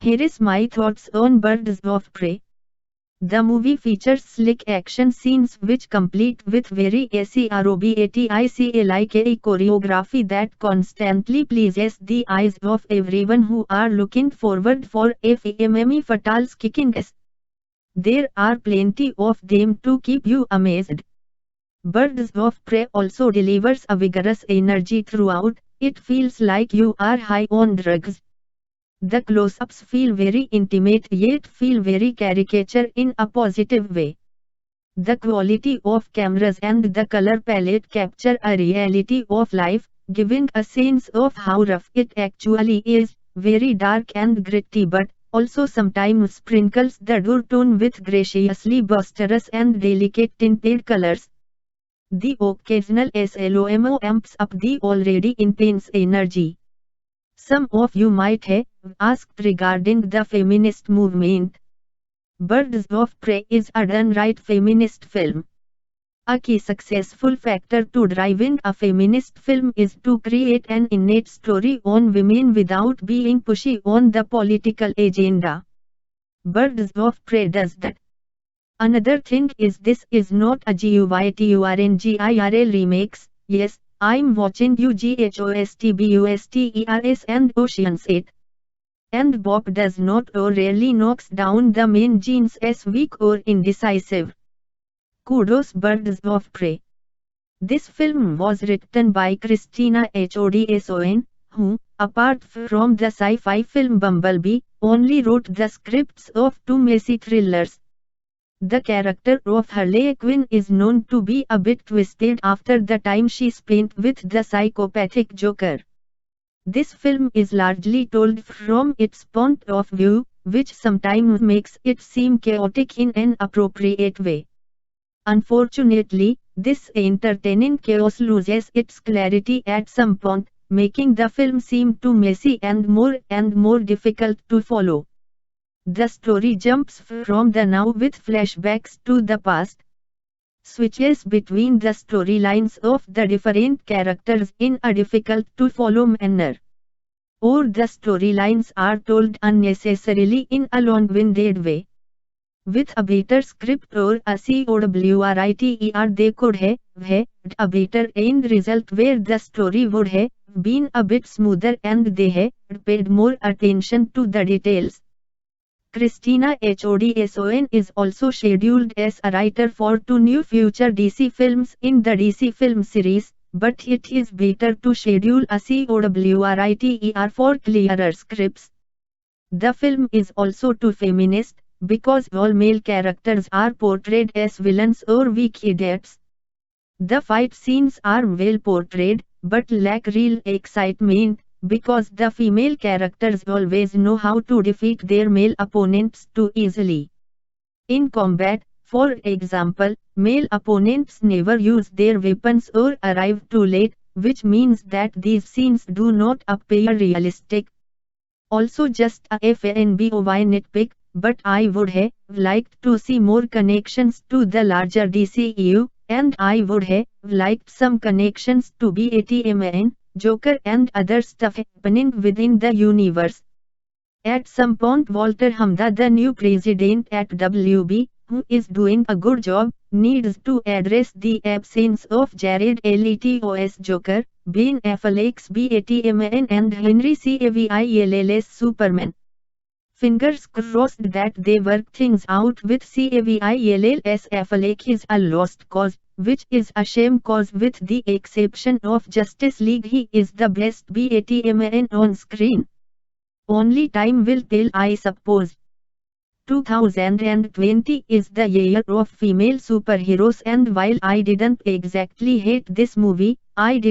Here is my thoughts on Birds of Prey. The movie features slick action scenes which complete with very acrobatic choreography that constantly pleases the eyes of everyone who are looking forward for a femme fatale's kicking ass. There are plenty of them to keep you amazed. Birds of Prey also delivers a vigorous energy throughout. It feels like you are high on drugs. The close-ups feel very intimate yet feel very caricature in a positive way. The quality of cameras and the color palette capture a reality of life, giving a sense of how rough it actually is, very dark and gritty, but also sometimes sprinkles the dark tone with graciously boisterous and delicate tinted colors. The occasional slow-mo amps up the already intense energy. Some of you might have asked regarding the feminist movement. Birds of Prey is a done-right feminist film. A key successful factor to driving a feminist film is to create an innate story on women without being pushy on the political agenda. Birds of Prey does that. Another thing is this is not a GYTURNGIRL remix. Yes, I'm watching UGHOSTBUSTERS and Ocean's 8. And Bob does not or rarely knocks down the main genes as weak or indecisive. Kudos Birds of Prey. This film was written by Christina Hodson, who, apart from the sci-fi film Bumblebee, only wrote the scripts of two messy thrillers. The character of Harley Quinn is known to be a bit twisted after the time she spent with the psychopathic Joker. This film is largely told from its point of view, which sometimes makes it seem chaotic in an appropriate way. Unfortunately, this entertaining chaos loses its clarity at some point, making the film seem too messy and more difficult to follow. The story jumps from the now with flashbacks to the past, switches between the storylines of the different characters in a difficult to follow manner, or the storylines are told unnecessarily in a long-winded way. With a better script or a COWRITER they could have had a better end result where the story would have been a bit smoother and they had paid more attention to the details. Christina Hodson is also scheduled as a writer for two new future DC films in the DC film series, but it is better to schedule a COWRITER for clearer scripts. The film is also too feminist, because all male characters are portrayed as villains or weak idiots. The fight scenes are well portrayed, but lack real excitement, because the female characters always know how to defeat their male opponents too easily. In combat, for example, male opponents never use their weapons or arrive too late, which means that these scenes do not appear realistic. Also just a FNBOY nitpick, but I would have liked to see more connections to the larger DCEU, and I would have liked some connections to Batman, Joker and other stuff happening within the universe. At some point Walter Hamada, the new president at WB, who is doing a good job, needs to address the absence of Jared Leto's Joker, Ben Affleck's Batman and Henry Cavill's Superman. Fingers crossed that they work things out with Cavill's Affleck is a lost cause, which is a shame cause with the exception of Justice League he is the best Batman on screen. Only time will tell, I suppose. 2020 is the year of female superheroes, and while I didn't exactly hate this movie, I did